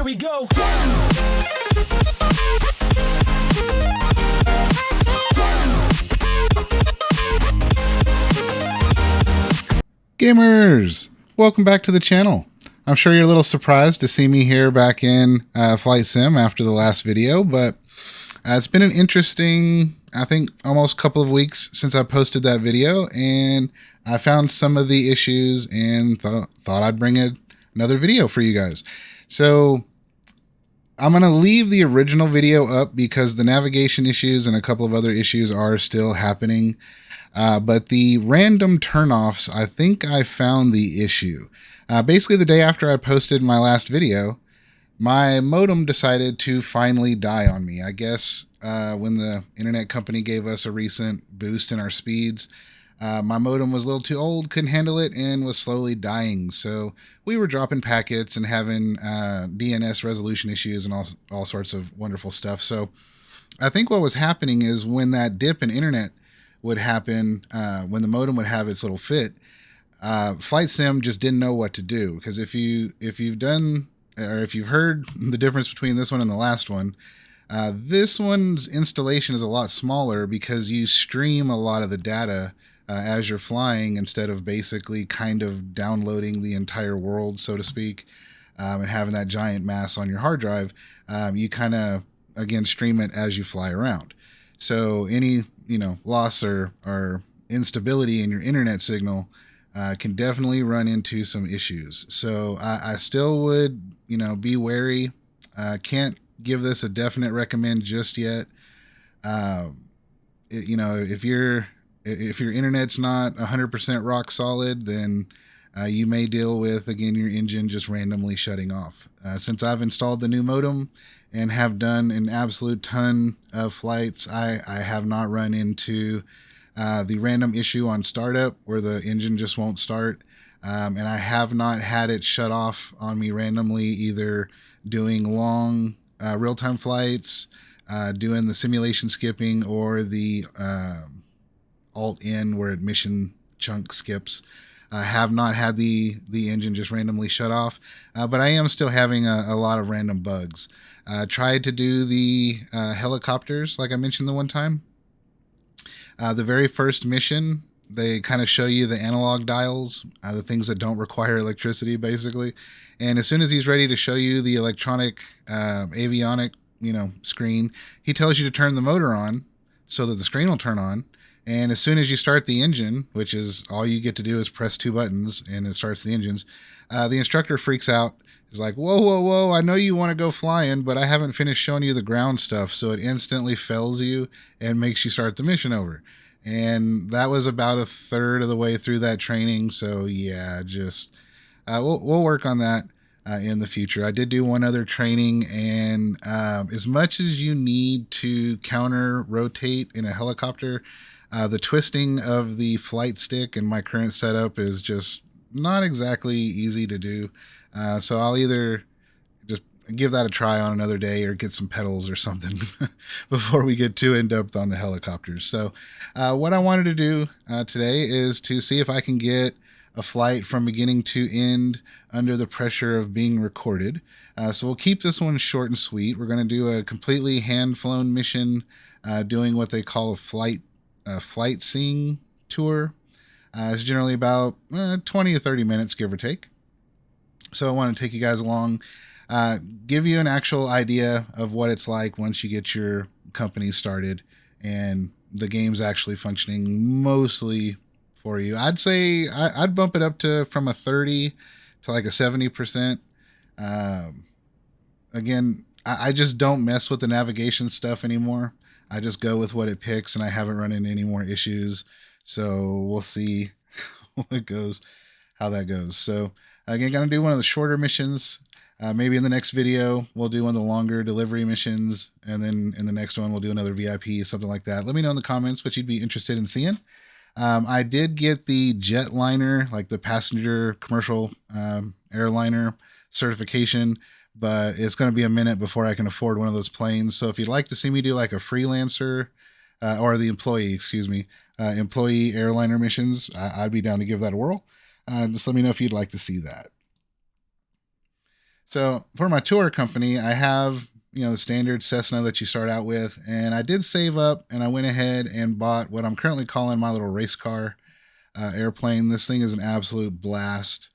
Here we go. Gamers, welcome back to the channel. I'm sure you're a little surprised to see me here back in Flight Sim after the last video, but it's been an interesting, I think, almost couple of weeks since I posted that video, and I found some of the issues and thought I'd bring another video for you guys. So I'm going to leave the original video up because the navigation issues and a couple of other issues are still happening. But the random turnoffs, I think I found the issue. Basically, the day after I posted my last video, my modem decided to finally die on me. I guess when the internet company gave us a recent boost in our speeds, my modem was a little too old, couldn't handle it, and was slowly dying. So we were dropping packets and having DNS resolution issues and all sorts of wonderful stuff. So I think what was happening is when that dip in internet would happen, when the modem would have its little fit, Flight Sim just didn't know what to do. Because if you've done, or if you've heard the difference between this one and the last one, this one's installation is a lot smaller because you stream a lot of the data as you're flying instead of basically kind of downloading the entire world, so to speak, and having that giant mass on your hard drive. You kind of, again, stream it as you fly around. So any loss or instability in your internet signal can definitely run into some issues. So I still would, be wary. Can't give this a definite recommend just yet. If your internet's not 100% rock solid, then you may deal with, again, your engine just randomly shutting off. Since I've installed the new modem and have done an absolute ton of flights, I have not run into the random issue on startup where the engine just won't start. And I have not had it shut off on me randomly, either doing long real-time flights, doing the simulation skipping, or the Alt-N where mission chunk skips. I have not had the engine just randomly shut off, but I am still having a lot of random bugs. Tried to do the helicopters like I mentioned the one time. The very first mission, they kind of show you the analog dials, the things that don't require electricity, basically. And as soon as he's ready to show you the electronic avionic screen, he tells you to turn the motor on so that the screen will turn on. And as soon as you start the engine, which is all you get to do is press two buttons and it starts the engines, the instructor freaks out. He's like, whoa, I know you want to go flying, but I haven't finished showing you the ground stuff. So it instantly fails you and makes you start the mission over. And that was about a third of the way through that training. So yeah, just we'll work on that in the future. I did do one other training, and as much as you need to counter rotate in a helicopter, the twisting of the flight stick in my current setup is just not exactly easy to do. So I'll either just give that a try on another day or get some pedals or something before we get too in depth on the helicopters. So what I wanted to do today is to see if I can get a flight from beginning to end under the pressure of being recorded. So we'll keep this one short and sweet. We're going to do a completely hand-flown mission doing what they call a flight seeing tour. It's generally about 20 to 30 minutes, give or take. So I want to take you guys along, give you an actual idea of what it's like once you get your company started and the game's actually functioning mostly for you. I'd say I'd bump it up to from a 30 to like a 70%. Again, I just don't mess with the navigation stuff anymore. I just go with what it picks, and I haven't run into any more issues. So we'll see how that goes. So again, going to do one of the shorter missions. Maybe in the next video, we'll do one of the longer delivery missions. And then in the next one, we'll do another VIP, something like that. Let me know in the comments what you'd be interested in seeing. I did get the jetliner, like the passenger commercial airliner certification, but it's going to be a minute before I can afford one of those planes. So if you'd like to see me do like a freelancer or the employee airliner missions, I'd be down to give that a whirl. Just let me know if you'd like to see that. So for my tour company, I have, the standard Cessna that you start out with, and I did save up and I went ahead and bought what I'm currently calling my little race car airplane. This thing is an absolute blast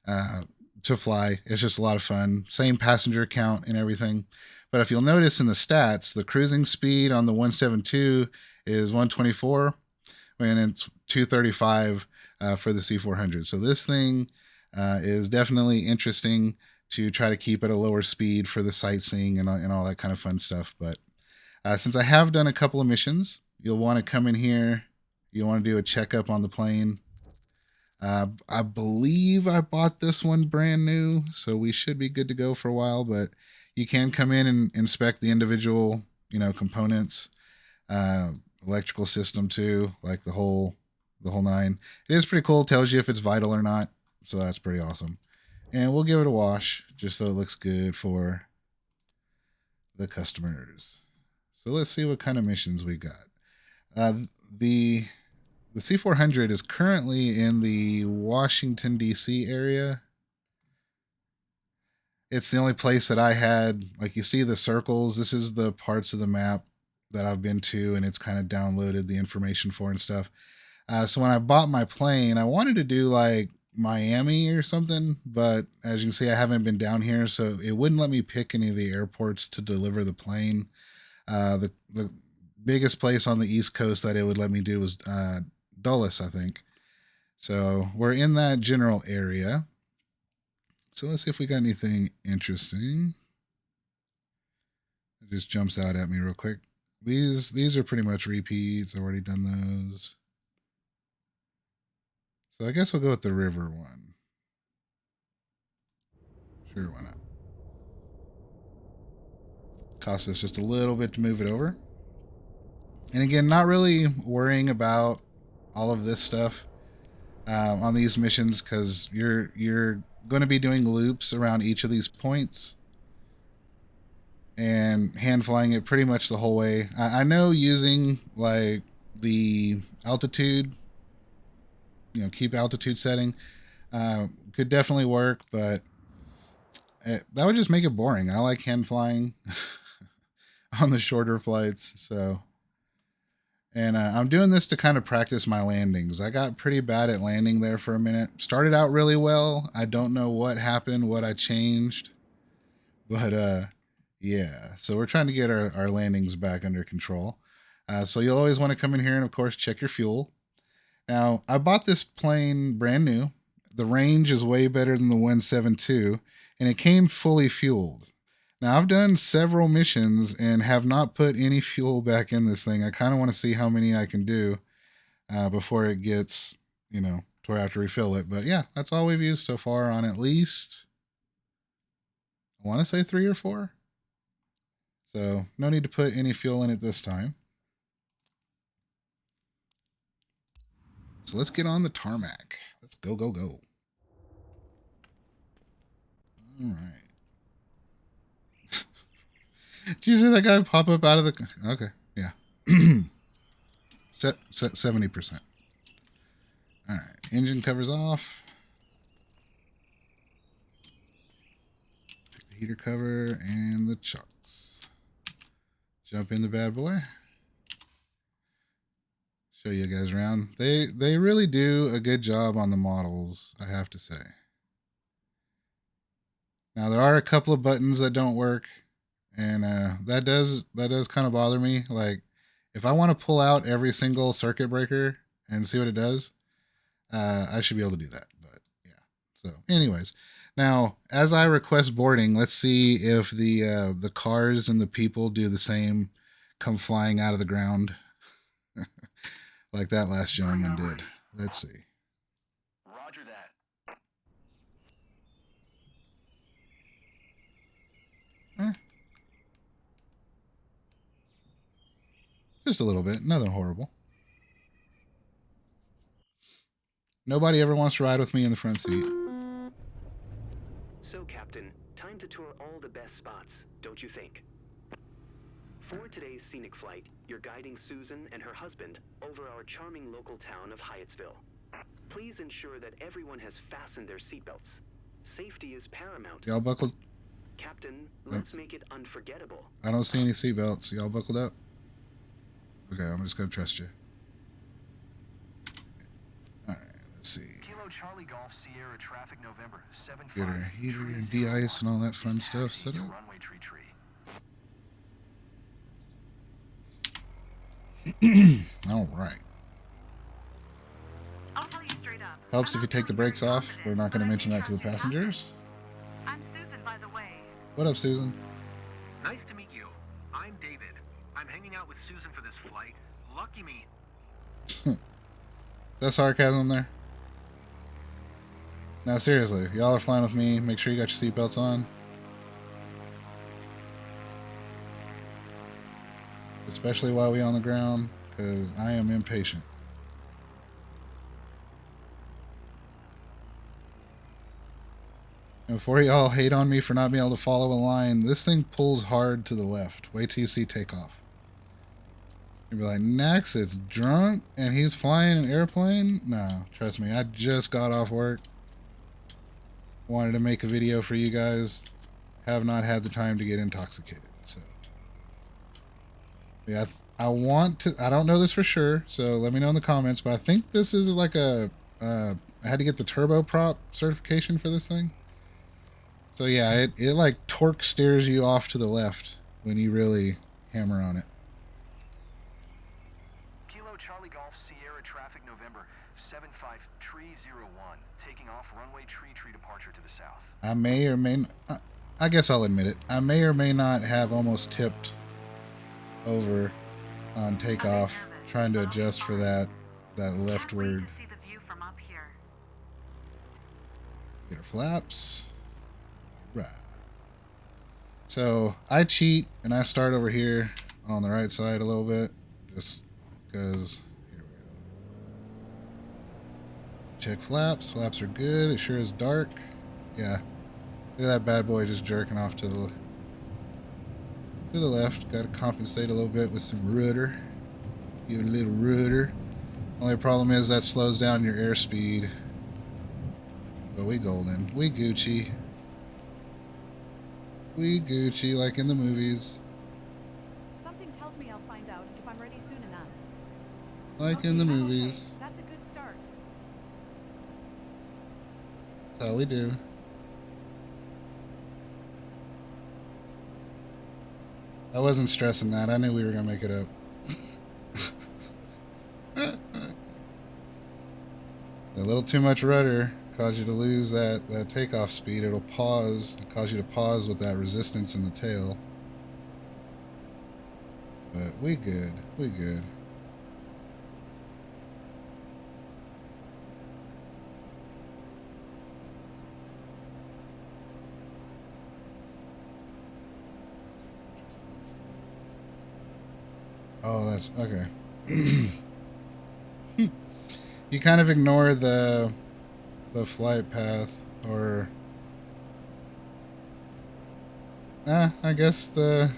uh, to fly. It's just a lot of fun. Same passenger count and everything. But if you'll notice in the stats, the cruising speed on the 172 is 124, and it's 235 for the C400. So this thing is definitely interesting to try to keep at a lower speed for the sightseeing and all that kind of fun stuff. But since I have done a couple of missions, you'll want to come in here. You want to do a checkup on the plane. I believe I bought this one brand new, so we should be good to go for a while. But you can come in and inspect the individual, components, electrical system too, like the whole nine. It is pretty cool. It tells you if it's vital or not, so that's pretty awesome. And we'll give it a wash just so it looks good for the customers. So let's see what kind of missions we got. The C400 is currently in the Washington, D.C. area. It's the only place that I had, like you see the circles. This is the parts of the map that I've been to, and it's kind of downloaded the information for and stuff. So when I bought my plane, I wanted to do like Miami or something, but as you can see, I haven't been down here, so it wouldn't let me pick any of the airports to deliver the plane. The biggest place on the East Coast that it would let me do was Dulles, I think. So we're in that general area. So let's see if we got anything interesting. It just jumps out at me real quick. These are pretty much repeats. I've already done those. So I guess we'll go with the river one. Sure, why not? Cost us just a little bit to move it over. And again, not really worrying about all of this stuff on these missions because you're going to be doing loops around each of these points and hand flying it pretty much the whole way. I know using like the altitude, keep altitude setting could definitely work, but that would just make it boring. I like hand flying on the shorter flights, so. And I'm doing this to kind of practice my landings. I got pretty bad at landing there for a minute. Started out really well. I don't know what happened, what I changed. But yeah, so we're trying to get our landings back under control. So you'll always want to come in here and, of course, check your fuel. Now, I bought this plane brand new. The range is way better than the 172, and it came fully fueled. Now, I've done several missions and have not put any fuel back in this thing. I kind of want to see how many I can do before it gets, to where I have to refill it. But yeah, that's all we've used so far on at least, I want to say 3 or 4. So no need to put any fuel in it this time. So let's get on the tarmac. Let's go, go, go. All right. Did you see that guy pop up out of the... Okay, yeah. set 70%. All right, engine covers off. Pick the heater cover and the chocks. Jump in the bad boy. Show you guys around. They really do a good job on the models, I have to say. Now there are a couple of buttons that don't work, and that does kind of bother me. Like if I want to pull out every single circuit breaker and see what it does, I should be able to do that. But yeah. So, anyways, now as I request boarding, let's see if the cars and the people do the same, come flying out of the ground, like that last gentleman did. Let's see. Roger that. Just a little bit, nothing horrible. Nobody ever wants to ride with me in the front seat. So, Captain, time to tour all the best spots, don't you think? For today's scenic flight, you're guiding Susan and her husband over our charming local town of Hyattsville. Please ensure that everyone has fastened their seatbelts. Safety is paramount. Y'all buckled? Captain, let's make it unforgettable. I don't see any seatbelts. Y'all buckled up? Okay, I'm just gonna trust you. Alright, let's see. Kilo Charlie Golf Sierra Traffic November 75. Get our heater and de-ice and all that fun stuff set up. Runway tree. Alright. I'll tell you straight up. Helps if you take the brakes off. We're not going to mention that to the passengers. I'm Susan, by the way. What up, Susan? Nice to meet you. I'm David. I'm hanging out with Susan for this flight. Lucky me. Is that sarcasm there? Now, seriously, y'all are flying with me. Make sure you got your seatbelts on. Especially while we on the ground, because I am impatient. And before y'all hate on me for not being able to follow a line, this thing pulls hard to the left. Wait till you see Takeoff. You'll be like, Nax, it's drunk and he's flying an airplane? No, trust me, I just got off work. Wanted to make a video for you guys. Have not had the time to get intoxicated, so. Yeah, I want to, I don't know this for sure, so let me know in the comments, but I think this is like a, I had to get the turboprop certification for this thing. So yeah, it like torque steers you off to the left when you really hammer on it. Kilo Charlie Golf Sierra Traffic November 75301. Taking off runway tree departure to the south. I may or may not, I guess I'll admit it. I may or may not have almost tipped over on takeoff, trying to adjust for that leftward. Get our flaps. Right. So I cheat and I start over here on the right side a little bit, just because. Here we go. Check flaps. Flaps are good. It sure is dark. Yeah. Look at that bad boy just jerking off to the left. Got to compensate a little bit with some rudder. Give it a little rudder. Only problem is that slows down your airspeed. But we golden. We Gucci. We Gucci like in the movies. Something tells me I'll find out if I'm ready soon enough. Like in the movies. Okay. That's a good start. That's how we do. I wasn't stressing that. I knew we were going to make it up. A little too much rudder cause you to lose that takeoff speed. It'll pause, cause you to pause with that resistance in the tail. But we good. We good. Oh, that's okay. You kind of ignore the flight path, or I guess the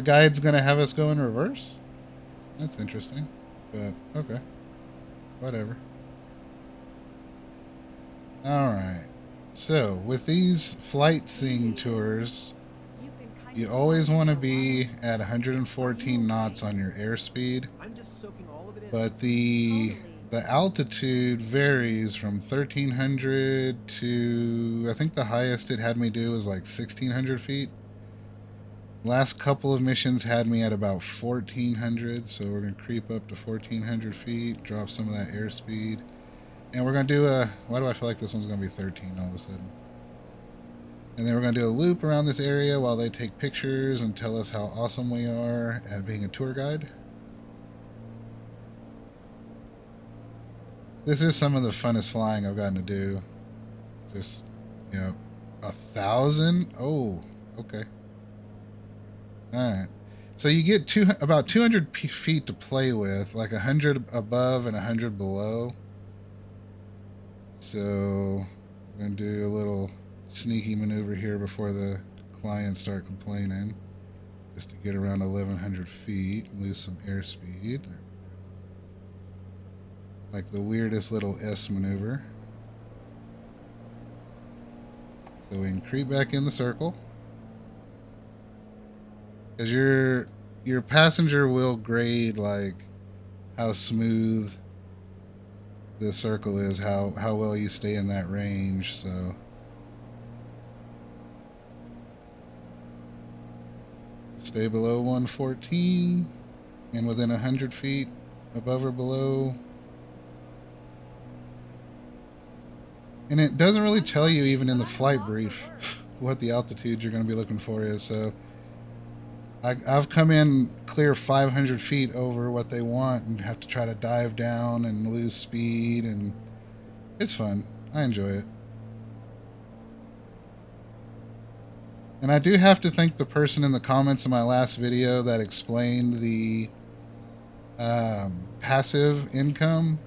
guide's gonna have us go in reverse. That's interesting, but okay, whatever. All right. So with these flight sim tours, you always want to be at 114 knots on your airspeed, but the altitude varies from 1,300 to, I think the highest it had me do was like 1,600 feet. Last couple of missions had me at about 1,400, so we're going to creep up to 1,400 feet, drop some of that airspeed, and we're going to do a, why do I feel like this one's going to be 13 all of a sudden? And then we're going to do a loop around this area while they take pictures and tell us how awesome we are at being a tour guide. This is some of the funnest flying I've gotten to do. Just, you know, 1,000? Oh, okay. Alright. So you get about 200 feet to play with, like 100 above and 100 below. So we're going to do a little sneaky maneuver here before the clients start complaining, just to get around 1,100 feet, lose some airspeed. Like the weirdest little S maneuver. So we can creep back in the circle. Because your passenger will grade like how smooth the circle is, how well you stay in that range. So stay below 114 and within 100 feet above or below. And it doesn't really tell you even in the flight brief what the altitude you're going to be looking for is. So I've come in clear 500 feet over what they want and have to try to dive down and lose speed, and it's fun. I enjoy it. And I do have to thank the person in the comments in my last video that explained the passive income.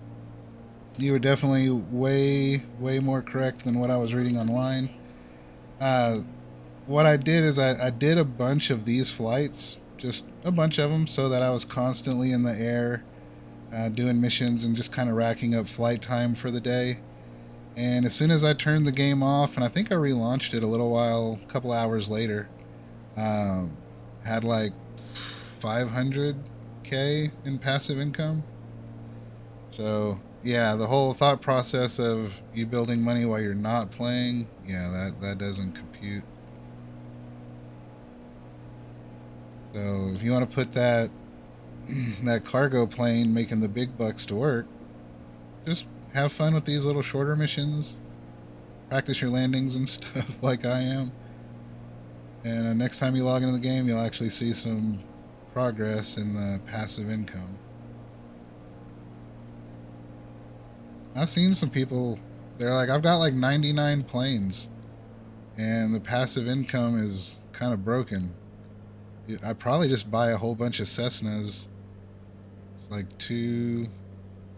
You were definitely way more correct than what I was reading online. What I did is I did a bunch of these flights, just a bunch of them, so that I was constantly in the air doing missions and just kind of racking up flight time for the day. And as soon as I turned the game off, and I think I relaunched it a couple hours later, had like 500K in passive income. So yeah, the whole thought process of you building money while you're not playing, yeah, that doesn't compute. So if you want to put that cargo plane making the big bucks to work, just have fun with these little shorter missions. Practice your landings and stuff like I am. And next time you log into the game, you'll actually see some progress in the passive income. I've seen some people, they're like, I've got like 99 planes, and the passive income is kind of broken. I'd probably just buy a whole bunch of Cessnas. It's like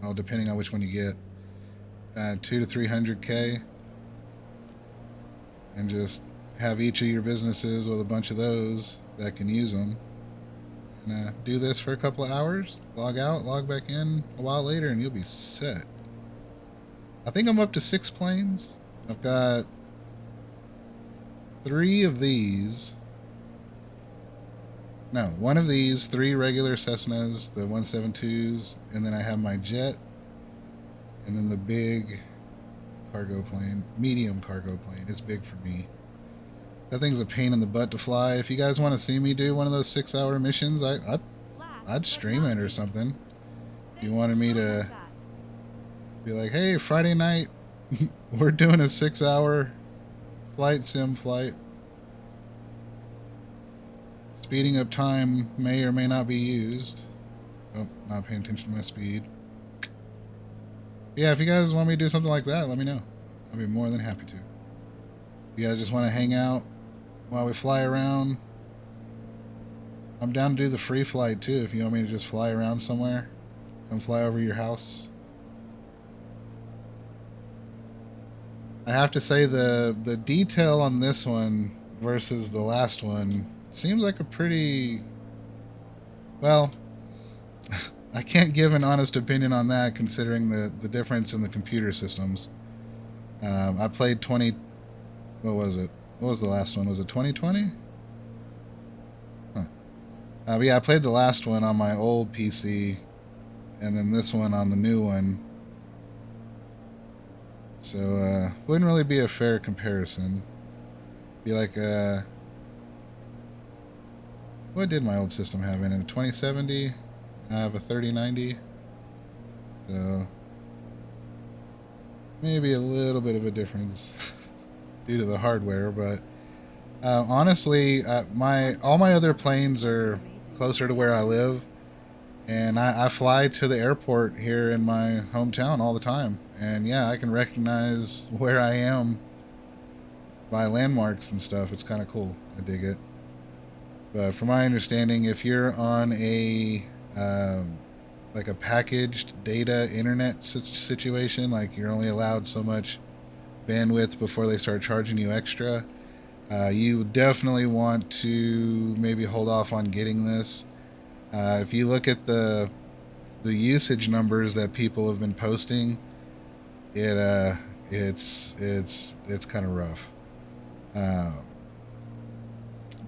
well, depending on which one you get, 200 to 300K, and just have each of your businesses with a bunch of those that can use them. And do this for a couple of hours, log out, log back in a while later, and you'll be set. I think I'm up to 6 planes. I've got 3 of these. No, 1 of these, 3 regular Cessnas, the 172s, and then I have my jet, and then the big cargo plane, medium cargo plane. It's big for me. That thing's a pain in the butt to fly. If you guys want to see me do one of those 6-hour missions, I'd stream it or something. If you wanted me to be like, hey, Friday night, we're doing a 6-hour flight sim flight. Speeding up time may or may not be used. Oh, not paying attention to my speed. Yeah, if you guys want me to do something like that, let me know. I'll be more than happy to. If you guys just want to hang out while we fly around, I'm down to do the free flight too. If you want me to just fly around somewhere, come fly over your house. I have to say the detail on this one versus the last one seems like a pretty, well, I can't give an honest opinion on that considering the difference in the computer systems. I played what was it? What was the last one? Was it 2020? Huh. But yeah, I played the last one on my old PC, and then this one on the new one. So, wouldn't really be a fair comparison. Be like, what did my old system have in it? A 2070? I have a 3090. So, maybe a little bit of a difference due to the hardware, but honestly, all my other planes are closer to where I live, and I fly to the airport here in my hometown all the time, and yeah, I can recognize where I am by landmarks and stuff. It's kind of cool. I dig it. But from my understanding, if you're on a like a packaged data internet situation, like you're only allowed so much bandwidth before they start charging you extra, you definitely want to maybe hold off on getting this. If you look at the usage numbers that people have been posting, it's kind of rough.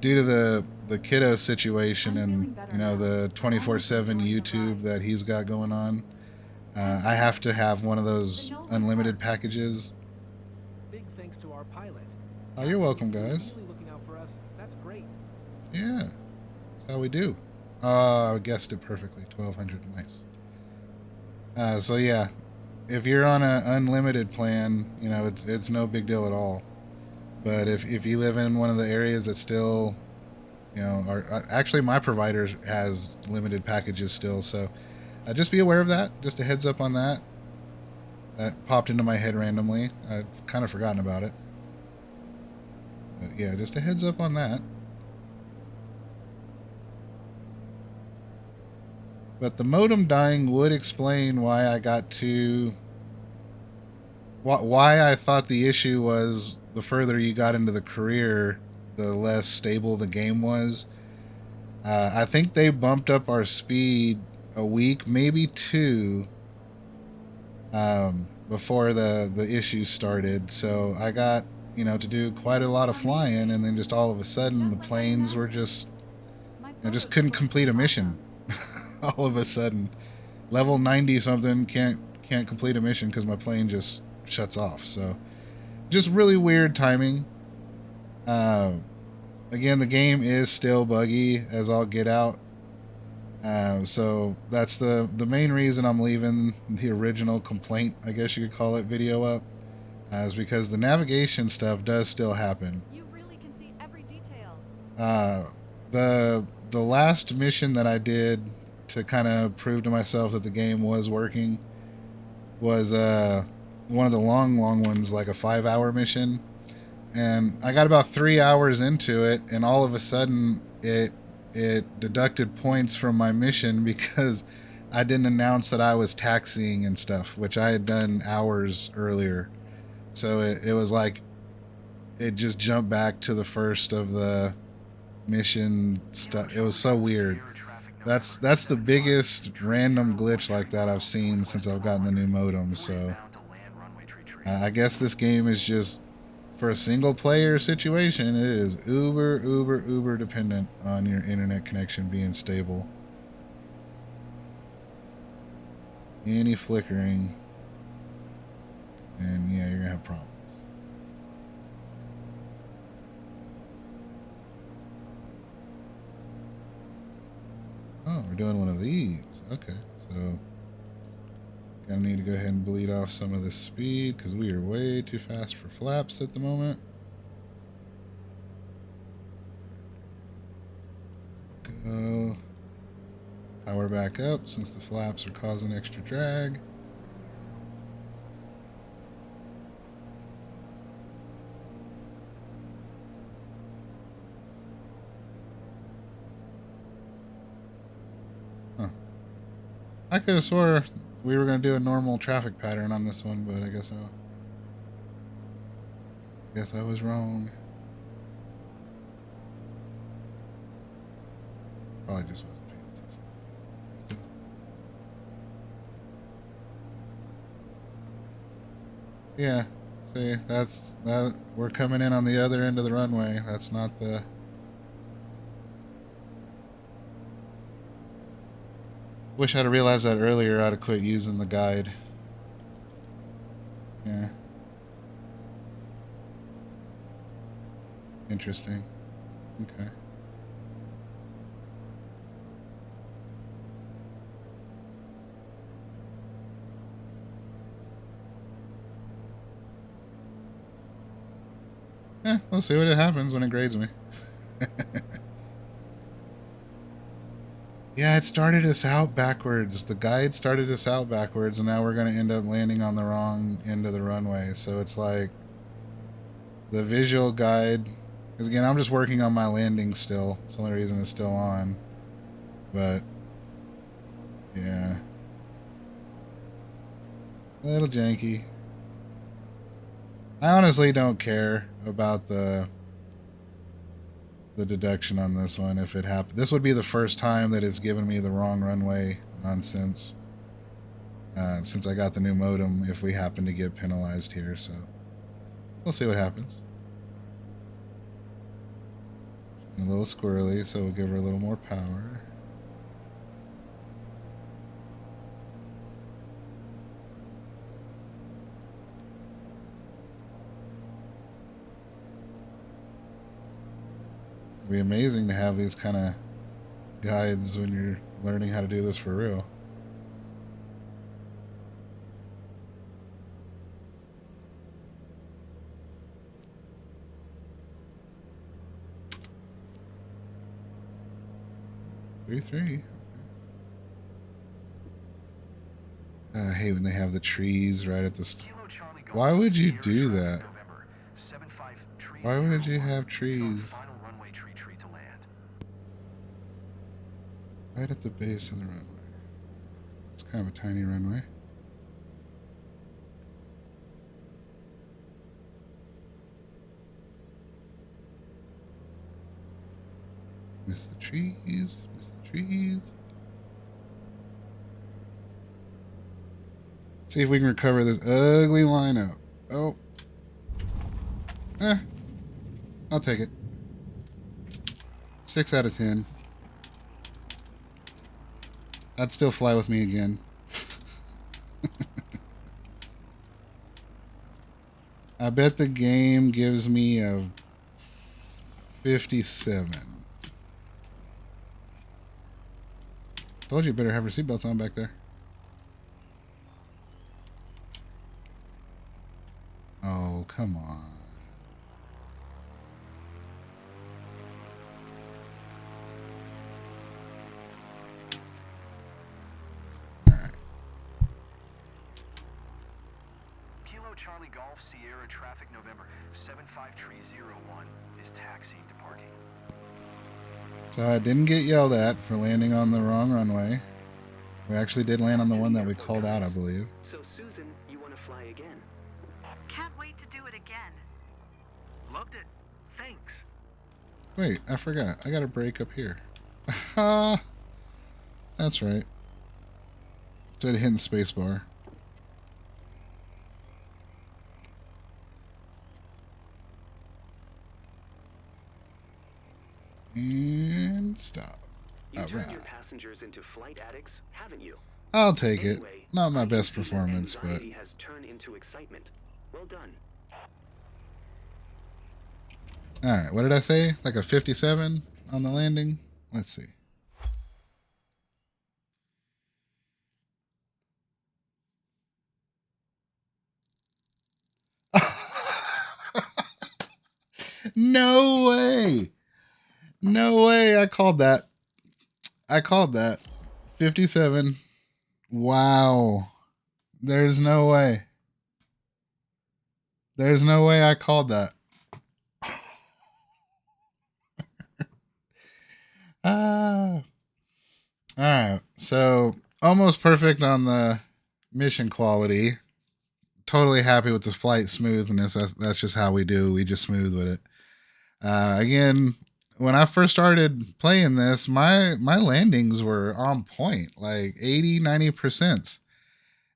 Due to the kiddo situation and the 24/7 YouTube that he's got going on, I have to have one of those unlimited packages. Big thanks to our pilot. Oh, you're welcome, guys. Really looking out for us. That's great. Yeah, that's how we do. I guessed it perfectly. 1200, nice. So yeah, if you're on an unlimited plan, it's no big deal at all. But if you live in one of the areas that still, actually my provider has limited packages still, so just be aware of that. Just a heads up on that. That popped into my head randomly. I'd kind of forgotten about it. But yeah, just a heads up on that. But the modem dying would explain why I got to... Why I thought the issue was the further you got into the career, the less stable the game was. I think they bumped up our speed a week, maybe two, before the issue started. So I got, to do quite a lot of flying, and then just all of a sudden the planes were just... I just couldn't complete a mission. All of a sudden. Level 90 something can't complete a mission because my plane just shuts off. So just really weird timing. Again, the game is still buggy as all get out. So that's the main reason I'm leaving the original complaint, I guess you could call it, video up, is because the navigation stuff does still happen. You really can see every detail. The last mission that I did to kind of prove to myself that the game was working was one of the long ones, like a 5-hour mission. And I got about 3 hours into it, and all of a sudden it deducted points from my mission because I didn't announce that I was taxiing and stuff, which I had done hours earlier. So it was like it just jumped back to the first of the mission stuff. It was so weird. That's the biggest random glitch like that I've seen since I've gotten the new modem. So I guess this game is just, for a single player situation, it is uber dependent on your internet connection being stable. Any flickering, and yeah, you're gonna have problems. Oh, we're doing one of these. Okay, so gonna need to go ahead and bleed off some of this speed because we are way too fast for flaps at the moment. Go. Power back up since the flaps are causing extra drag. Huh. I could have swore we were going to do a normal traffic pattern on this one, but I guess I was wrong. Probably just wasn't paying attention. Yeah, see, that we're coming in on the other end of the runway. That's not the... Wish I'd have realized that earlier. I'd have quit using the guide. Yeah. Interesting. Okay. Yeah, we'll see what happens when it grades me. Yeah, it started us out backwards. The guide started us out backwards, and now we're going to end up landing on the wrong end of the runway. So it's like the visual guide, because again, I'm just working on my landing still. It's the only reason it's still on. But yeah, a little janky. I honestly don't care about the deduction on this one. If it happened, this would be the first time that it's given me the wrong runway nonsense since I got the new modem, if we happen to get penalized here. So we'll see what happens. A little squirrely, so we'll give her a little more power. It'd be amazing to have these kind of guides when you're learning how to do this for real. Three. I hate when they have the trees right at the Why would you do that? Why would you have trees right at the base of the runway? It's kind of a tiny runway. Miss the trees, miss the trees. See if we can recover this ugly lineup. Oh. I'll take it. 6 out of 10. I'd still fly with me again. I bet the game gives me a 57. Told you better have your seatbelts on back there. Oh, come on. Alright. Kilo Charlie Golf Sierra traffic November 75301 is taxiing to parking. So I didn't get yelled at for landing on the wrong runway. We actually did land on the one that we called out, I believe. So Susan, you want to fly again? Can't wait to do it again. Loved it. Thanks. Wait, I forgot. I got a break up here. That's right. Instead of hitting spacebar. And stop. You turned your Alright. passengers into flight addicts, haven't you? I'll take it. Anyway, Not my I can best see that performance, but anxiety has turned into excitement. Well done. alright, what did I say? Like a 57 on the landing? Let's see. No way. No way. I called that. 57. Wow. There's no way. There's no way I called that. All right. So almost perfect on the mission quality. Totally happy with the flight smoothness. That's just how we do. We just smooth with it. Again, when I first started playing this, my landings were on point, like 80, 90%.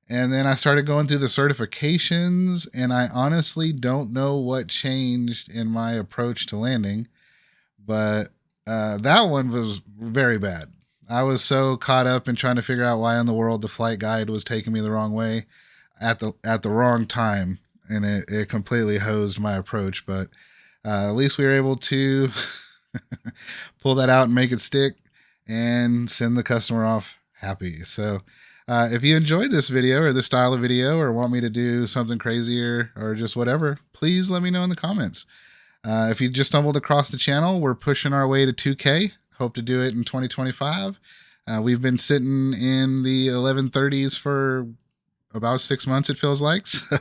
And then I started going through the certifications, and I honestly don't know what changed in my approach to landing, but that one was very bad. I was so caught up in trying to figure out why in the world the flight guide was taking me the wrong way at the wrong time, and it completely hosed my approach. But at least we were able to pull that out and make it stick and send the customer off happy. So if you enjoyed this video or this style of video or want me to do something crazier or just whatever, please let me know in the comments. If you just stumbled across the channel, we're pushing our way to 2K. Hope to do it in 2025. We've been sitting in the 1130s for about 6 months, it feels like. So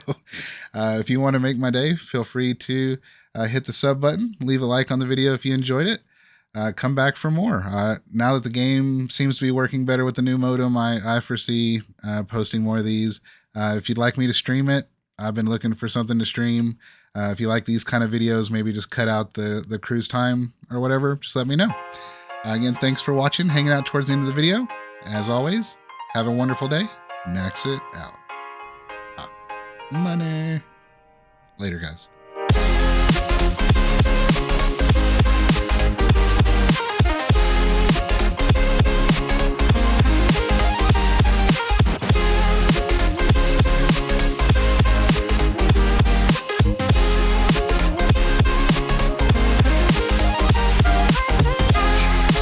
if you want to make my day, feel free to hit the sub button, leave a like on the video if you enjoyed it. Come back for more. Now that the game seems to be working better with the new modem, I foresee posting more of these. If you'd like me to stream it, I've been looking for something to stream. If you like these kind of videos, maybe just cut out the cruise time or whatever, just let me know. Again, thanks for watching, hanging out towards the end of the video. As always, have a wonderful day. Nax it out. Money. Later, guys.